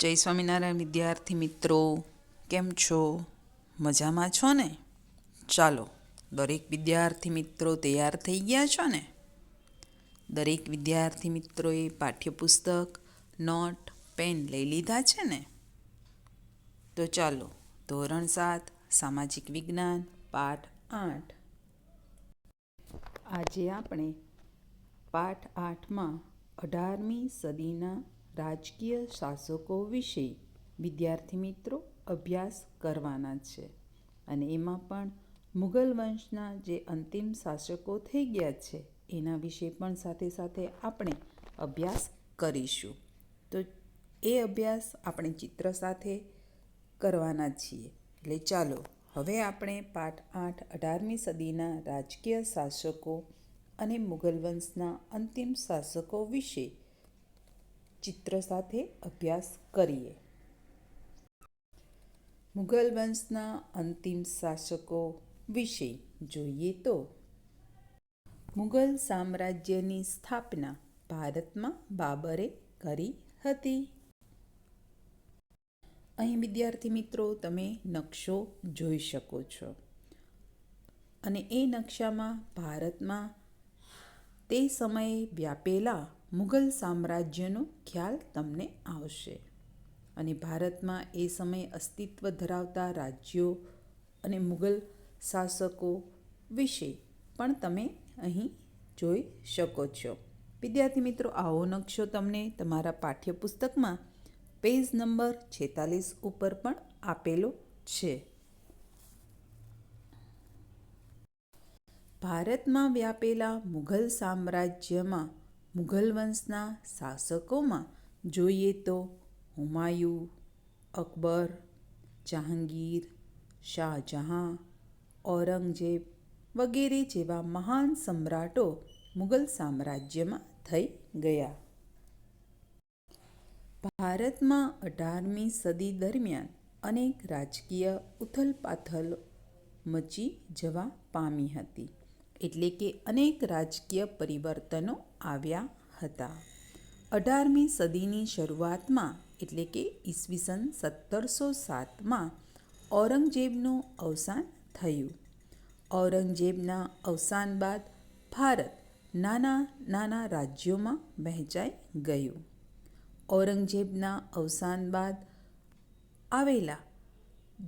જય સ્વામિનારાયણ વિદ્યાર્થી મિત્રો, કેમ છો? મજામાં છો ને? ચાલો, દરેક વિદ્યાર્થી મિત્રો તૈયાર થઈ ગયા છો ને? દરેક વિદ્યાર્થી મિત્રોએ પાઠ્યપુસ્તક, નોટ, પેન લઈ લીધા છે ને? તો ચાલો, ધોરણ 7 સામાજિક વિજ્ઞાન પાઠ 8. આજે આપણે પાઠ 8માં 18મી સદીના રાજકીય શાસકો વિશે વિદ્યાર્થી મિત્રો અભ્યાસ કરવાના છે. અને એમાં પણ મુઘલ વંશના જે અંતિમ શાસકો થઈ ગયા છે એના વિશે પણ સાથે સાથે આપણે અભ્યાસ કરીશું. તો એ અભ્યાસ આપણે ચિત્ર સાથે કરવાના છીએ. એટલે ચાલો હવે આપણે પાઠ 8 18મી સદીના રાજકીય શાસકો અને મુઘલ વંશના અંતિમ શાસકો વિશે ચિત્ર સાથે અભ્યાસ કરીએ. મુઘલ વંશના અંતિમ શાસકો વિશે જોઈએ તો મુઘલ સામ્રાજ્યની સ્થાપના ભારતમાં બાબરે કરી હતી. અહીં વિદ્યાર્થી મિત્રો તમે નકશો જોઈ શકો છો અને એ નકશામાં ભારતમાં તે સમયે વ્યાપેલા મુઘલ સામ્રાજ્યનો ખ્યાલ તમને આવશે. અને ભારતમાં એ સમયે અસ્તિત્વ ધરાવતા રાજ્યો અને મુઘલ શાસકો વિશે પણ તમે અહીં જોઈ શકો છો. વિદ્યાર્થી મિત્રો, આવો નકશો તમને તમારા પાઠ્યપુસ્તકમાં પેજ નંબર 46 ઉપર પણ આપેલો છે. ભારતમાં વ્યાપેલા મુઘલ સામ્રાજ્યમાં મુઘલ વંશના શાસકોમાં જોઈએ તો હુમાયુ, અકબર, જહાંગીર, શાહજહાં, ઔરંગઝેબ વગેરે જેવા મહાન સમ્રાટો મુઘલ સામ્રાજ્યમાં થઈ ગયા. ભારતમાં 18મી સદી દરમિયાન અનેક રાજકીય ઉથલપાથલ મચી જવા પામી હતી. એટલે કે અનેક રાજકીય પરિવર્તનો આવ્યા હતા. 18મી સદીની શરૂઆતમાં એટલે કે ઈસવીસન 1707માં ઔરંગઝેબનું અવસાન થયું. ઔરંગઝેબના અવસાન બાદ ભારત નાના નાના રાજ્યોમાં વહેંચાઈ ગયું. ઔરંગઝેબના અવસાન બાદ આવેલા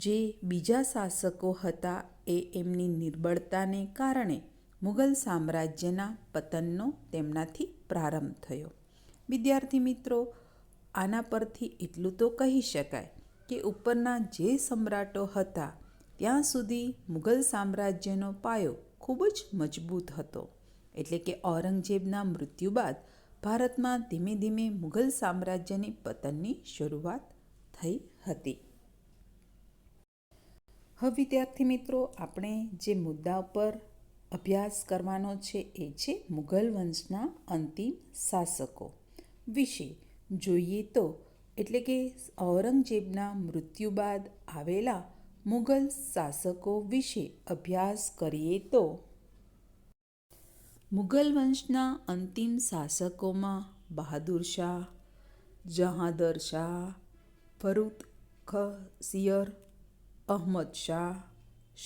જે બીજા શાસકો હતા એ એમની નિર્બળતાને કારણે મુઘલ સામ્રાજ્યના પતનનો તેમનાથી પ્રારંભ થયો. વિદ્યાર્થી મિત્રો, આના પરથી એટલું તો કહી શકાય કે ઉપરના જે સમ્રાટો હતા ત્યાં સુધી મુઘલ સામ્રાજ્યનો પાયો ખૂબ જ મજબૂત હતો. એટલે કે ઔરંગઝેબના મૃત્યુ બાદ ભારતમાં ધીમે ધીમે મુઘલ સામ્રાજ્યની પતનની શરૂઆત થઈ હતી. હવે વિદ્યાર્થી મિત્રો, આપણે જે મુદ્દા પર અભ્યાસ કરવાનો છે એ છે મુઘલ વંશના અંતિમ શાસકો વિશે જોઈએ તો એટલે કે ઔરંગઝેબના મૃત્યુ બાદ આવેલા મુઘલ શાસકો વિશે અભ્યાસ કરીએ તો મુઘલ વંશના અંતિમ શાસકોમાં બહાદુર શાહ, જહાંદર શાહ, ફર્રુખસિયર, અહમદ શાહ,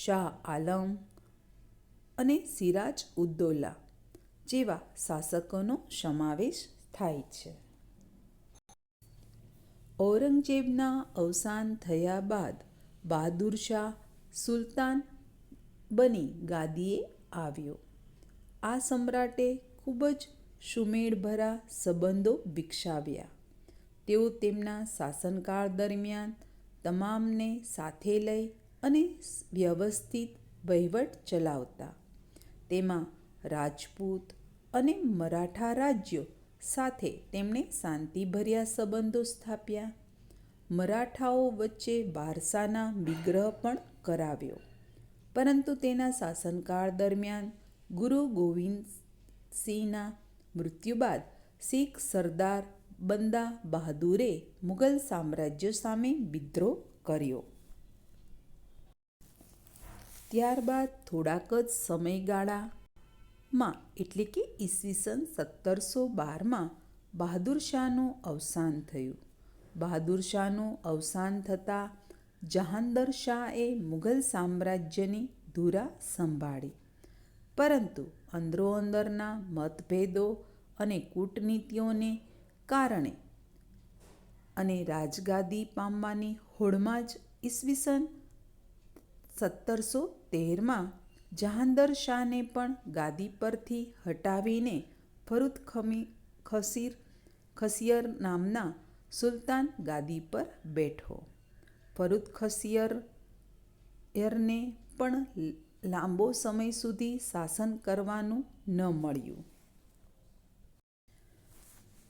શાહ આલમ અને સિરાજ ઉદ્દૌલા જેવા શાસકોનો સમાવેશ થાય છે. ઔરંગઝેબના અવસાન થયા બાદ બહાદુર શાહ સુલતાન બની ગાદીએ આવ્યો. આ સમ્રાટે ખૂબ જ સુમેળભરા સંબંધો વિકસાવ્યા. તેઓ તેમના શાસનકાળ દરમિયાન તમામને સાથે લઈ અને વ્યવસ્થિત વહીવટ ચલાવતા. તેમાં રાજપૂત અને મરાઠા રાજ્યો સાથે તેમણે શાંતિભર્યા સંબંધો સ્થાપ્યા. મરાઠાઓ વચ્ચે વારસાના વિગ્રહ પણ કરાવ્યો. પરંતુ તેના શાસનકાળ દરમિયાન ગુરુ ગોવિંદસિંહના મૃત્યુ બાદ શીખ સરદાર બંદા બહાદુરે મુઘલ સામ્રાજ્ય સામે વિદ્રોહ કર્યો. ત્યારબાદ થોડાક જ સમયગાળામાં એટલે કે ઈસવીસન 1712માં બહાદુર શાહનું અવસાન થયું. બહાદુર શાહનું અવસાન થતાં જહાંગીર શાહે મુઘલ સામ્રાજ્યની ધુરા સંભાળી. પરંતુ અંદરોઅંદરના મતભેદો અને કૂટનીતિઓને કારણે અને રાજગાદી પામવાની હોડમાં જ ઈસવીસન 1713માં જહાંગીર શાહને પણ ગાદી પરથી હટાવીને ફરુખ ખસિયર નામના સુલતાન ગાદી પર બેઠો. ફરુખ ખસિયરને પણ લાંબો સમય સુધી શાસન કરવાનું ન મળ્યું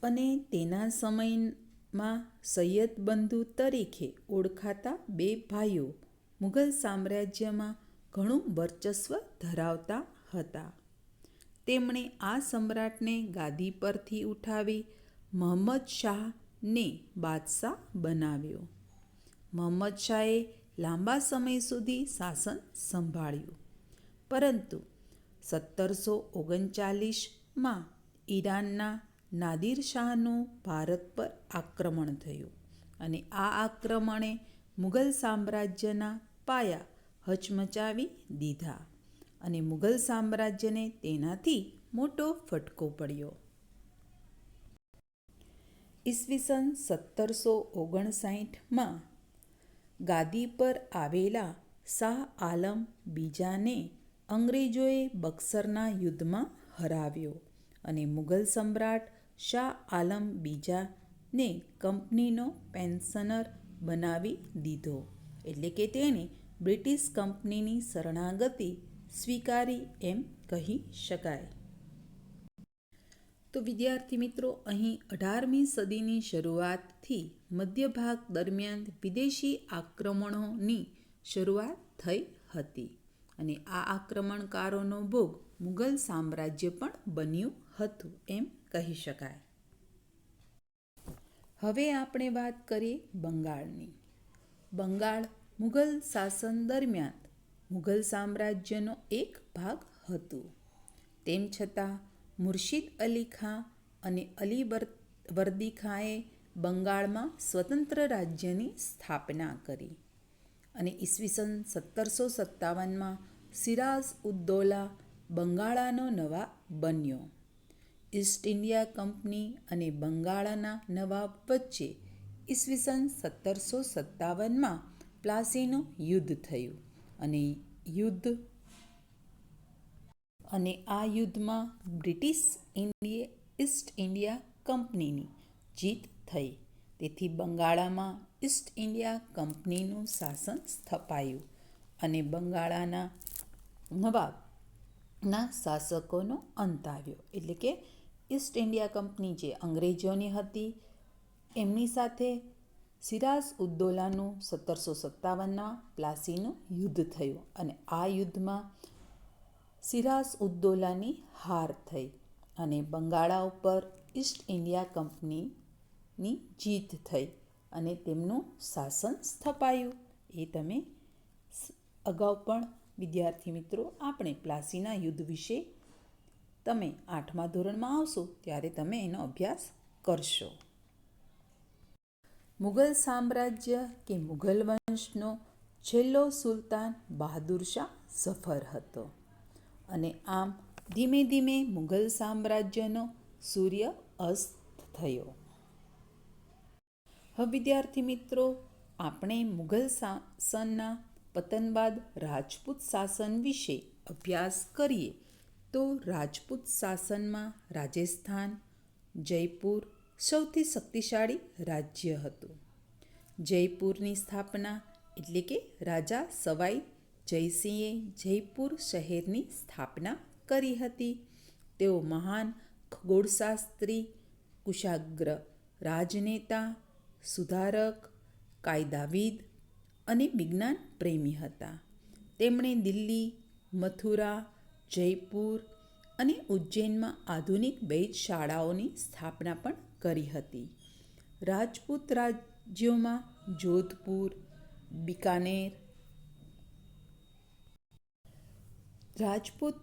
અને તેના સમયમાં સૈયદ બંધુ તરીકે ઓળખાતા બે ભાઈઓ મુઘલ સામ્રાજ્યમાં ઘણું વર્ચસ્વ ધરાવતા હતા. તેમણે આ સમ્રાટને ગાદી પરથી ઉઠાવી મહમ્મદ શાહને બાદશાહ બનાવ્યો. મહમ્મદ શાહે લાંબા સમય સુધી શાસન સંભાળ્યું, પરંતુ 1739માં ઈરાનના નાદિર શાહનું ભારત પર આક્રમણ થયું અને આ આક્રમણે મુઘલ સામ્રાજ્યના પાયા હચમચાવી દીધા અને મુઘલ સામ્રાજ્યને તેનાથી મોટો ફટકો પડ્યો. ઈસવીસન 1759માં ગાદી પર આવેલા શાહ આલમ બીજાને અંગ્રેજોએ બક્સરના યુદ્ધમાં હરાવ્યો અને મુઘલ સમ્રાટ શાહ આલમ બીજાને કંપનીનો પેન્શનર બનાવી દીધો. એટલે કે તેણે બ્રિટિશ કંપનીની શરણાગતિ સ્વીકારી એમ કહી શકાય. તો વિદ્યાર્થી મિત્રો, અહીં 18મી સદીની શરૂઆતથી મધ્ય ભાગ દરમિયાન વિદેશી આક્રમણોની શરૂઆત થઈ હતી અને આ આક્રમણકારોનો ભોગ મુઘલ સામ્રાજ્ય પણ બન્યું હતું એમ કહી શકાય. હવે આપણે વાત કરીએ બંગાળની. બંગાળ મુઘલ શાસન દરમિયાન મુઘલ સામ્રાજ્યનો એક ભાગ હતું. તેમ છતાં મુર્શિદ અલી ખાં અને અલી વર્દી ખાંએ બંગાળમાં સ્વતંત્ર રાજ્યની સ્થાપના કરી અને ઈસવીસન 1757માં સિરાજ ઉદ-દૌલા બંગાળનો નવાબ બન્યો. ઈસ્ટ ઇન્ડિયા કંપની અને બંગાળના નવાબ વચ્ચે ઈસવીસન 1757માં પ્લાસીનું યુદ્ધ થયું અને આ યુદ્ધમાં બ્રિટિશ ઈસ્ટ ઇન્ડિયા કંપનીની જીત થઈ. તેથી બંગાળમાં ઈસ્ટ ઇન્ડિયા કંપનીનું શાસન સ્થપાયું અને બંગાળના નવાબના શાસકોનો અંત આવ્યો. એટલે કે ઈસ્ટ ઇન્ડિયા કંપની જે અંગ્રેજોની હતી એમની સાથે સિરાજ ઉદ-દૌલાનું 1757માં પ્લાસીનું યુદ્ધ થયું અને આ યુદ્ધમાં સિરાજ ઉદ-દૌલાની હાર થઈ અને બંગાળા ઉપર ઈસ્ટ ઇન્ડિયા કંપનીની જીત થઈ અને તેમનું શાસન સ્થપાયું. એ તમે અગાઉ પણ વિદ્યાર્થી મિત્રો આપણે પ્લાસીના યુદ્ધ વિશે તમે 8મા ધોરણમાં આવશો ત્યારે તમે એનો અભ્યાસ કરશો. મુઘલ સામ્રાજ્ય કે મુઘલ વંશનો છેલ્લો સુલતાન બહાદુર શાહ ઝફર હતો અને આમ ધીમે ધીમે મુઘલ સામ્રાજ્યનો સૂર્ય અસ્ત થયો. હવે વિદ્યાર્થી મિત્રો, આપણે મુઘલ શાસનના પતન બાદ રાજપૂત શાસન વિશે અભ્યાસ કરીએ તો રાજપૂત શાસનમાં રાજસ્થાન, જયપુર સૌથી શક્તિશાળી રાજ્ય હતું. જયપુરની સ્થાપના એટલે કે રાજા સવાઈ જયસિંહે જયપુર શહેરની સ્થાપના કરી હતી. તેઓ મહાન ખગોળશાસ્ત્રી, કુશાગ્ર રાજનેતા, સુધારક, કાયદાવિદ અને વિજ્ઞાન પ્રેમી હતા. તેમણે દિલ્હી, મથુરા, જયપુર અને ઉજ્જૈનમાં આધુનિક વૈદશાળાઓની સ્થાપના પણ કરી હતી. રાજપૂત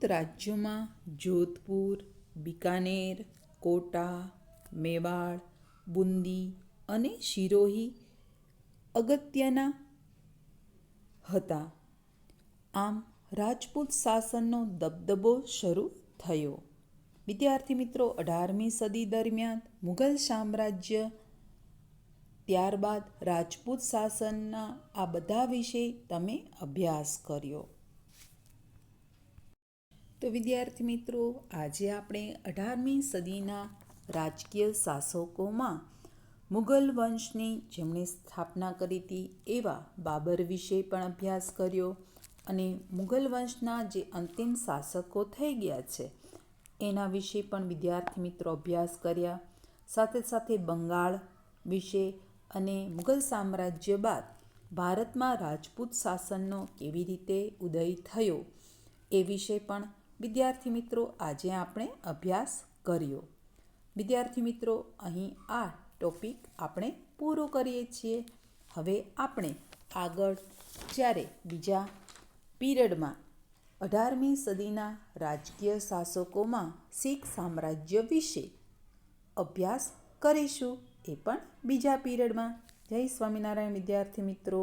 રાજ્યોમાં જોધપુર, બિકાનેર, કોટા, મેવાડ, બુંદી અને સિરોહી અગત્યના હતા. આમ રાજપૂત શાસનનો દબદબો શરૂ થયો. વિદ્યાર્થી મિત્રો, 18મી સદી દરમિયાન મુઘલ સામ્રાજ્ય, ત્યારબાદ રાજપૂત શાસનના આ બધા વિશે તમે અભ્યાસ કર્યો. તો વિદ્યાર્થી મિત્રો, આજે આપણે 18મી સદીના રાજકીય શાસકોમાં મુઘલ વંશની જેમણે સ્થાપના કરી હતી એવા બાબર વિશે પણ અભ્યાસ કર્યો અને મુઘલ વંશના જે અંતિમ શાસકો થઈ ગયા છે એના વિશે પણ વિદ્યાર્થી મિત્રો અભ્યાસ કર્યા. સાથે સાથે બંગાળ વિશે અને મુઘલ સામ્રાજ્ય બાદ ભારતમાં રાજપૂત શાસનનો કેવી રીતે ઉદય થયો એ વિશે પણ વિદ્યાર્થી મિત્રો આજે આપણે અભ્યાસ કર્યો. વિદ્યાર્થી મિત્રો, અહીં આ ટોપિક આપણે પૂરો કરીએ છીએ. હવે આપણે આગળ જ્યારે બીજા પીરિયડમાં 18મી સદીના રાજકીય શાસકોમાં શીખ સામ્રાજ્ય વિશે અભ્યાસ કરીશું, એ પણ બીજા પીરિયડમાં. જય સ્વામિનારાયણ વિદ્યાર્થી મિત્રો.